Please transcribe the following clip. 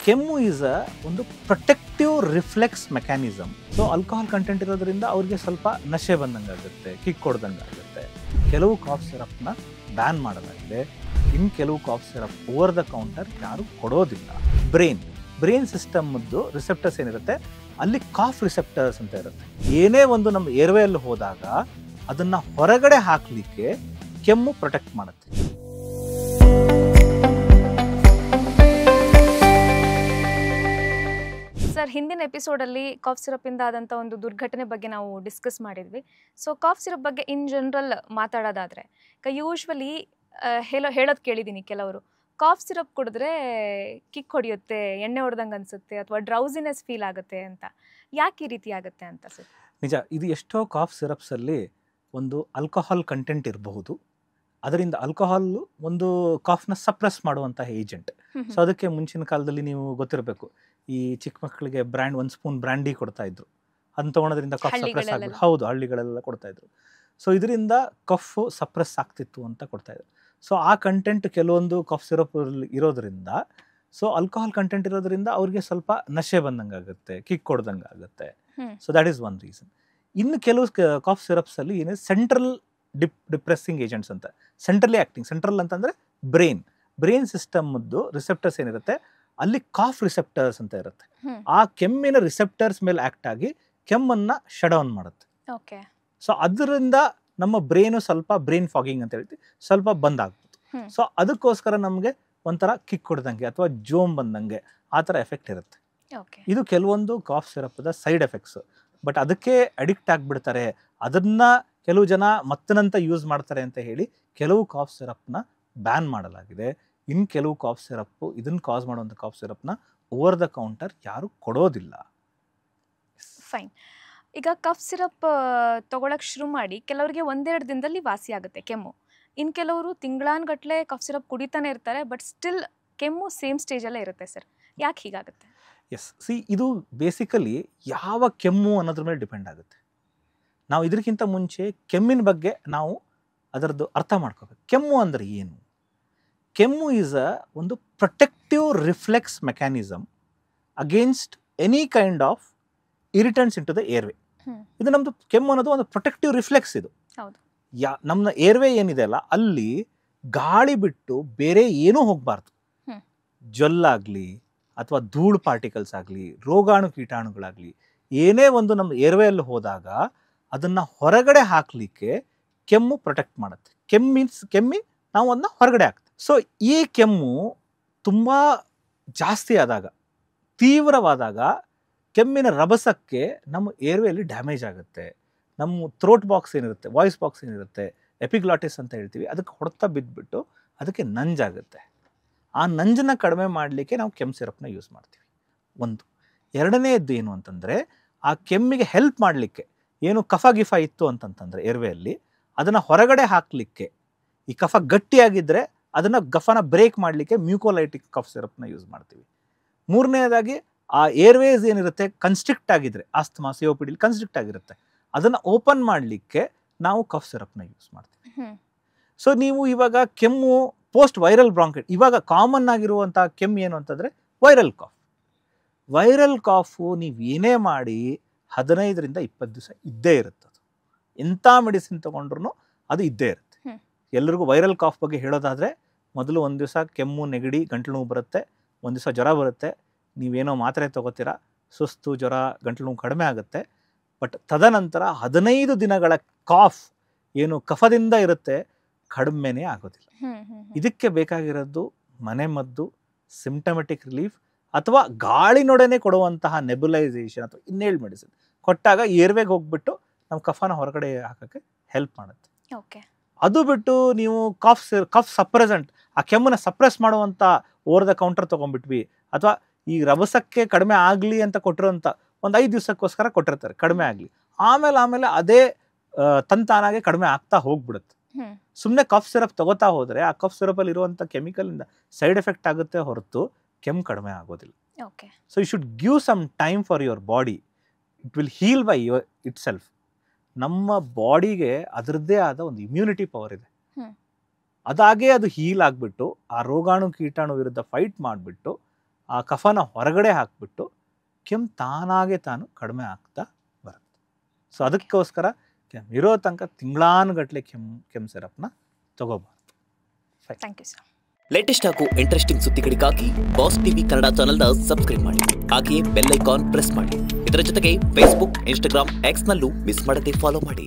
ಕೆಮ್ಮು ಈಸ್ ಒಂದು protective reflex mechanism. So alcohol content ಇರೋದ್ರಿಂದ ಅವ್ರಿಗೆ ಸ್ವಲ್ಪ ನಶೆ ಬಂದಂಗೆ ಆಗುತ್ತೆ, ಕಿಕ್ ಹೊಡೆದಂಗೆ ಆಗುತ್ತೆ. ಕೆಲವು ಕಾಫ್ ಸಿರಪ್ನ ಬ್ಯಾನ್ ಮಾಡಲಾಗಿದೆ. ಇನ್ನು ಕೆಲವು cough syrup over the counter ಯಾರು ಕೊಡೋದಿಲ್ಲ. ಬ್ರೈನ್ ಸಿಸ್ಟಮ್ದು ರಿಸೆಪ್ಟರ್ಸ್ ಏನಿರುತ್ತೆ ಅಲ್ಲಿ ಕಾಫ್ ರಿಸೆಪ್ಟರ್ಸ್ ಅಂತ ಇರುತ್ತೆ. ಏನೇ ಒಂದು ನಮ್ಮ ಏರ್ವೇಯಲ್ಲಿ ಹೋದಾಗ ಅದನ್ನು ಹೊರಗಡೆ ಹಾಕಲಿಕ್ಕೆ ಕೆಮ್ಮು ಪ್ರೊಟೆಕ್ಟ್ ಮಾಡುತ್ತೆ. ಸರ್, ಹಿಂದಿನ ಎಪಿಸೋಡಲ್ಲಿ ಕಾಫ್ ಸಿರಪಿಂದ ಆದಂಥ ಒಂದು ದುರ್ಘಟನೆ ಬಗ್ಗೆ ನಾವು ಡಿಸ್ಕಸ್ ಮಾಡಿದ್ವಿ. ಸೊ ಕಾಫ್ ಸಿರಪ್ ಬಗ್ಗೆ ಇನ್ ಜನರಲ್ ಮಾತಾಡೋದಾದರೆ ಯೂಶ್ವಲಿ ಹೇಳೋದು ಕೇಳಿದ್ದೀನಿ, ಕೆಲವರು ಕಾಫ್ ಸಿರಪ್ ಕುಡಿದ್ರೆ ಕಿಕ್ ಹೊಡೆಯುತ್ತೆ, ಎಣ್ಣೆ ಹೊಡೆದಂಗೆ ಅನಿಸುತ್ತೆ ಅಥವಾ ಡ್ರೌಸಿನೆಸ್ ಫೀಲ್ ಆಗುತ್ತೆ ಅಂತ. ಯಾಕೆ ಈ ರೀತಿ ಆಗುತ್ತೆ ಅಂತ ಸರ್? ನಿಜ, ಇದು ಎಷ್ಟೋ ಕಾಫ್ ಸಿರಪ್ಸಲ್ಲಿ ಒಂದು ಆಲ್ಕೋಹಾಲ್ ಕಂಟೆಂಟ್ ಇರಬಹುದು. ಅದರಿಂದ ಆಲ್ಕೋಹಾಲ್ ಒಂದು ಕಾಫ್ನ ಸಪ್ರೆಸ್ ಮಾಡುವಂತಹ ಏಜೆಂಟ್. ಸೊ ಅದಕ್ಕೆ ಮುಂಚಿನ ಕಾಲದಲ್ಲಿ ನೀವು ಗೊತ್ತಿರಬೇಕು, ಈ ಚಿಕ್ಕ ಮಕ್ಕಳಿಗೆ ಒಂದು ಸ್ಪೂನ್ ಬ್ರ್ಯಾಂಡಿ ಕೊಡ್ತಾ ಇದ್ರು. ಅದನ್ನ ತಗೊಳೋದ್ರಿಂದ ಕಫ್ ಸಪ್ರೆಸ್ ಆಗ್ಬಿಟ್ಟು, ಹೌದು, ಹಳ್ಳಿಗಳೆಲ್ಲ ಕೊಡ್ತಾ ಇದ್ರು. ಸೊ ಇದರಿಂದ ಕಫ್ ಸಪ್ರೆಸ್ ಆಗ್ತಿತ್ತು ಅಂತ ಕೊಡ್ತಾ ಇದ್ರು. ಸೊ ಆ ಕಂಟೆಂಟ್ ಕೆಲವೊಂದು ಕಾಫ್ ಸಿರಪ್ ಇರೋದ್ರಿಂದ, ಸೊ ಆಲ್ಕೋಹಾಲ್ ಕಂಟೆಂಟ್ ಇರೋದ್ರಿಂದ ಅವ್ರಿಗೆ ಸ್ವಲ್ಪ ನಶೆ ಬಂದಂಗೆ ಆಗುತ್ತೆ, ಕಿಕ್ ಹೊಡೆದಂಗೆ ಆಗುತ್ತೆ. So that is one reason. ಇನ್ನು ಕೆಲವು ಕಾಫ್ ಸಿರಪ್ಸ್ ಅಲ್ಲಿ ಏನಿದೆ ಸೆಂಟ್ರಲ್ ಡಿಪ್ರೆಸ್ಸಿಂಗ್ ಏಜೆಂಟ್ಸ್ ಅಂತ. ಸೆಂಟ್ರಲಿ ಆಕ್ಟಿಂಗ್, ಸೆಂಟ್ರಲ್ ಅಂತಂದ್ರೆ ಬ್ರೈನ್ ಸಿಸ್ಟಮ್ದು ರಿಸೆಪ್ಟರ್ಸ್ ಏನಿರುತ್ತೆ ಅಲ್ಲಿ ಕಾಫ್ ರಿಸೆಪ್ಟರ್ಸ್ ಅಂತ ಇರುತ್ತೆ. ಆ ಕೆಮ್ಮಿನ ರಿಸೆಪ್ಟರ್ಸ್ ಮೇಲೆ ಆಕ್ಟ್ ಆಗಿ ಕೆಮ್ಮನ್ನ ಶಟ್ ಡೌನ್ ಮಾಡುತ್ತೆ. ಸೊ ಅದರಿಂದ ನಮ್ಮ ಸ್ವಲ್ಪ ಬ್ರೈನ್ ಫಾಗಿಂಗ್ ಅಂತ ಹೇಳ್ತೀವಿ, ಸ್ವಲ್ಪ ಬಂದಾಗ್ಬೋದು. ಸೊ ಅದಕ್ಕೋಸ್ಕರ ನಮಗೆ ಒಂಥರ ಕಿಕ್ ಹೊಡೆದಂಗೆ ಅಥವಾ ಜೋಮ್ ಬಂದಂಗೆ ಆ ಥರ ಎಫೆಕ್ಟ್ ಇರುತ್ತೆ. ಇದು ಕೆಲವೊಂದು ಕಾಫ್ ಸಿರಪ್ದ ಸೈಡ್ ಎಫೆಕ್ಟ್ಸ್. ಬಟ್ ಅದಕ್ಕೆ ಅಡಿಕ್ಟ್ ಆಗಿಬಿಡ್ತಾರೆ, ಅದನ್ನ ಕೆಲವು ಜನ ಮತ್ತನಂತ ಯೂಸ್ ಮಾಡ್ತಾರೆ ಅಂತ ಹೇಳಿ ಕೆಲವು ಕಾಫ್ ಸಿರಪ್ನ ಬ್ಯಾನ್ ಮಾಡಲಾಗಿದೆ. ಇನ್ನು ಕೆಲವು ಕಾಫ್ ಸಿರಪ್, ಇದನ್ನ ಕಾಸ್ ಮಾಡುವಂಥ ಕಾಫ್ ಸಿರಪ್ನ ಓವರ್ ದ ಕೌಂಟರ್ ಯಾರು ಕೊಡೋದಿಲ್ಲ. ಫೈನ್. ಈಗ ಕಫ್ ಸಿರಪ್ ತಗೊಳಕ್ ಶುರು ಮಾಡಿ ಕೆಲವರಿಗೆ ಒಂದೆರಡು ದಿನದಲ್ಲಿ ವಾಸಿ ಆಗುತ್ತೆ ಕೆಮ್ಮು. ಇನ್ನು ಕೆಲವರು ತಿಂಗಳಾನ್ಗಟ್ಲೆ ಕಫ್ ಸಿರಪ್ ಕುಡಿತಾನೆ ಇರ್ತಾರೆ, ಬಟ್ ಸ್ಟಿಲ್ ಕೆಮ್ಮು ಸೇಮ್ ಸ್ಟೇಜಲ್ಲೇ ಇರುತ್ತೆ. ಸರ್, ಯಾಕೆ ಹೀಗಾಗುತ್ತೆ? ಎಸ್, ಇದು ಬೇಸಿಕಲಿ ಯಾವ ಕೆಮ್ಮು ಅನ್ನೋದ್ರ ಮೇಲೆ ಡಿಪೆಂಡ್ ಆಗುತ್ತೆ. ನಾವು ಇದಕ್ಕಿಂತ ಮುಂಚೆ ಕೆಮ್ಮಿನ ಬಗ್ಗೆ ನಾವು ಅದರದ್ದು ಅರ್ಥ ಮಾಡ್ಕೋಬೇಕು. ಕೆಮ್ಮು ಅಂದರೆ ಏನು? ಕೆಮ್ಮು ಈಸ್ ಒಂದು protective reflex mechanism against any kind of irritants into the airway. ಇದು ನಮ್ದು ಕೆಮ್ಮು ಅನ್ನೋದು ಒಂದು ಪ್ರೊಟೆಕ್ಟಿವ್ ರಿಫ್ಲೆಕ್ಸ್. ಇದು ನಮ್ಮ ಏರ್ವೇ ಏನಿದೆ ಅಲ್ಲ, ಅಲ್ಲಿ ಗಾಳಿ ಬಿಟ್ಟು ಬೇರೆ ಏನೂ ಹೋಗಬಾರ್ದು. ಜೊಲ್ಲಾಗ್ಲಿ ಅಥವಾ ಧೂಳು ಪಾರ್ಟಿಕಲ್ಸ್ ಆಗಲಿ, ರೋಗಾಣು ಕೀಟಾಣುಗಳಾಗಲಿ, ಏನೇ ಒಂದು ನಮ್ಮ ಏರ್ವೇಯಲ್ಲಿ ಹೋದಾಗ ಅದನ್ನ ಹೊರಗಡೆ ಹಾಕಲಿಕ್ಕೆ ಕೆಮ್ಮು ಪ್ರೊಟೆಕ್ಟ್ ಮಾಡುತ್ತೆ. ಕೆಮ್ಮಿ ನಾವು ಅದನ್ನ ಹೊರಗಡೆ ಹಾಕ್ತೀವಿ. ಸೊ ಈ ಕೆಮ್ಮು ತುಂಬ ಜಾಸ್ತಿ ಆದಾಗ, ತೀವ್ರವಾದಾಗ ಕೆಮ್ಮಿನ ರಭಸಕ್ಕೆ ನಮ್ಮ ಏರ್ವೇಯಲ್ಲಿ ಡ್ಯಾಮೇಜ್ ಆಗುತ್ತೆ. ನಮ್ಮ ಥ್ರೋಟ್ ಬಾಕ್ಸ್ ಏನಿರುತ್ತೆ, ವಾಯ್ಸ್ ಬಾಕ್ಸ್ ಏನಿರುತ್ತೆ, ಎಪಿಗ್ಲಾಟಿಸ್ ಅಂತ ಹೇಳ್ತೀವಿ, ಅದಕ್ಕೆ ಹೊಡೆತ ಬಿದ್ದುಬಿಟ್ಟು ಅದಕ್ಕೆ ನಂಜಾಗುತ್ತೆ. ಆ ನಂಜನ್ನ ಕಡಿಮೆ ಮಾಡಲಿಕ್ಕೆ ನಾವು ಕೆಮ್ಮು ಸಿರಪ್ನ ಯೂಸ್ ಮಾಡ್ತೀವಿ. ಒಂದು. ಎರಡನೇದ್ದು ಏನು ಅಂತಂದರೆ, ಆ ಕೆಮ್ಮಿಗೆ ಹೆಲ್ಪ್ ಮಾಡಲಿಕ್ಕೆ, ಏನು ಕಫ ಗಿಫ ಇತ್ತು ಅಂತಂತಂದರೆ ಏರ್ವೇಯಲ್ಲಿ, ಅದನ್ನು ಹೊರಗಡೆ ಹಾಕಲಿಕ್ಕೆ, ಈ ಕಫ ಗಟ್ಟಿಯಾಗಿದ್ದರೆ ಅದನ್ನು ಗಫನ ಬ್ರೇಕ್ ಮಾಡಲಿಕ್ಕೆ ಮ್ಯೂಕೋಲೈಟಿಕ್ ಕಫ್ ಸಿರಪ್ನ ಯೂಸ್ ಮಾಡ್ತೀವಿ. ಮೂರನೇದಾಗಿ, ಆ ಏರ್ವೇಸ್ ಏನಿರುತ್ತೆ ಕನ್ಸ್ಟ್ರಿಕ್ಟ್ ಆಗಿದ್ರೆ, ಆಸ್ತಮಾ ಸಿಒಪಿಡಿ ಕನ್ಸ್ಟ್ರಿಕ್ಟ್ ಆಗಿರುತ್ತೆ, ಅದನ್ನು ಓಪನ್ ಮಾಡಲಿಕ್ಕೆ ನಾವು ಕಫ್ ಸಿರಪ್ನ ಯೂಸ್ ಮಾಡ್ತೀವಿ. ಸೊ ನೀವು ಇವಾಗ ಕೆಮ್ಮು ಪೋಸ್ಟ್ ವೈರಲ್ ಬ್ರಾಂಕೈಟ್, ಇವಾಗ ಕಾಮನ್ ಆಗಿರುವಂಥ ಕೆಮ್ಮು ಏನು ಅಂತಂದರೆ ವೈರಲ್ ಕಾಫು ನೀವು ಏನೇ ಮಾಡಿ 15ರಿಂದ 20 ದಿವಸ ಇದ್ದೇ ಇರುತ್ತೆ. ಅದು ಎಂಥ ಮೆಡಿಸಿನ್ ತೊಗೊಂಡ್ರು ಅದು ಇದ್ದೇ ಇರುತ್ತೆ. ಎಲ್ರಿಗೂ ವೈರಲ್ ಕಾಫ್ ಬಗ್ಗೆ ಹೇಳೋದಾದರೆ, ಮೊದಲು ಒಂದು ದಿವಸ ಕೆಮ್ಮು, ನೆಗಡಿ, ಗಂಟಲು ನೋವು ಬರುತ್ತೆ, ಒಂದು ದಿವಸ ಜ್ವರ ಬರುತ್ತೆ, ನೀವೇನೋ ಮಾತ್ರೆ ತೊಗೋತೀರಾ, ಸುಸ್ತು, ಜ್ವರ, ಗಂಟಲು ನೋವು ಕಡಿಮೆ ಆಗುತ್ತೆ. ಬಟ್ ತದನಂತರ 15 ದಿನಗಳ ಕಾಫ್ ಏನು ಕಫದಿಂದ ಇರುತ್ತೆ ಕಡಿಮೆನೇ ಆಗೋದಿಲ್ಲ. ಇದಕ್ಕೆ ಬೇಕಾಗಿರೋದು ಮನೆಮದ್ದು, ಸಿಂಪ್ಟಮೆಟಿಕ್ ರಿಲೀಫ್, ಅಥವಾ ಗಾಳಿನೊಡನೆ ಕೊಡುವಂತಹ ನೆಬುಲೈಸೇಷನ್ ಅಥವಾ ಇನ್ನೇಳು ಮೆಡಿಸಿನ್ ಕೊಟ್ಟಾಗ ಏರ್ವೇಗೆ ಹೋಗ್ಬಿಟ್ಟು ನಮ್ಮ ಕಫನ ಹೊರಗಡೆ ಹಾಕೋಕ್ಕೆ ಹೆಲ್ಪ್ ಮಾಡುತ್ತೆ. ಅದು ಬಿಟ್ಟು ನೀವು ಕಫ್ ಸಪ್ರೆಸೆಂಟ್, ಆ ಕೆಮ್ಮನ್ನ ಸಪ್ರೆಸ್ ಮಾಡುವಂಥ ಓವರ್ ದ ಕೌಂಟರ್ ತೊಗೊಂಡ್ಬಿಟ್ವಿ, ಅಥವಾ ಈ ರಭಸಕ್ಕೆ ಕಡಿಮೆ ಆಗಲಿ ಅಂತ ಕೊಟ್ಟಿರೋಂಥ ಒಂದು 5 ದಿವಸಕ್ಕೋಸ್ಕರ ಕೊಟ್ಟಿರ್ತಾರೆ ಕಡಿಮೆ ಆಗಲಿ, ಆಮೇಲೆ ಅದೇ ತಂತಾನಾಗೆ ಕಡಿಮೆ ಆಗ್ತಾ ಹೋಗ್ಬಿಡುತ್ತೆ. ಸುಮ್ಮನೆ ಕಫ್ ಸಿರಪ್ ತಗೋತಾ ಹೋದರೆ ಆ ಕಫ್ ಸಿರಪಲ್ಲಿ ಇರುವಂಥ ಕೆಮಿಕಲಿಂದ ಸೈಡ್ ಎಫೆಕ್ಟ್ ಆಗುತ್ತೆ ಹೊರತು ಕೆಮ್ಮು ಕಡಿಮೆ ಆಗೋದಿಲ್ಲ. So you should give some time for your body, it will heal by itself. ನಮ್ಮ ಬಾಡಿಗೆ ಅದರದ್ದೇ ಆದ ಒಂದು ಇಮ್ಯುನಿಟಿ ಪವರ್ ಇದೆ. ಅದಾಗೆ ಅದು ಹೀಲ್ ಆಗಿಬಿಟ್ಟು ಆ ರೋಗಾಣು ಕೀಟಾಣು ವಿರುದ್ಧ ಫೈಟ್ ಮಾಡಿಬಿಟ್ಟು ಆ ಕಫನ ಹೊರಗಡೆ ಹಾಕಿಬಿಟ್ಟು ಕೆಮ್ಮು ತಾನಾಗೆ ತಾನು ಕಡಿಮೆ ಆಗ್ತಾ ಬರುತ್ತೆ. ಸೊ ಅದಕ್ಕೋಸ್ಕರ ಕೆಮ್ಮು ಇರೋ ತನಕ ತಿಂಗಳಾನುಗಟ್ಟಲೆ ಕೆಮ್ಮು ಸಿರಪ್ನ ತಗೋಬಾರ್ದು. Thank you sir. ಲೇಟೆಸ್ಟ್ ಹಾಗೂ ಇಂಟ್ರೆಸ್ಟಿಂಗ್ ಸುದ್ದಿಗಳಿಗಾಗಿ ಬಾಸ್ ಟಿವಿ ಕನ್ನಡ ಚಾನೆಲ್ನ ಸಬ್ಸ್ಕ್ರೈಬ್ ಮಾಡಿ. ಹಾಗೆಯೇ ಬೆಲ್ ಐಕಾನ್ ಪ್ರೆಸ್ ಮಾಡಿ. ಇದರ ಜೊತೆಗೆ ಫೇಸ್ಬುಕ್, ಇನ್ಸ್ಟಾಗ್ರಾಮ್, ಎಕ್ಸ್ನಲ್ಲೂ ಮಿಸ್ ಮಾಡದೆ ಫಾಲೋ ಮಾಡಿ.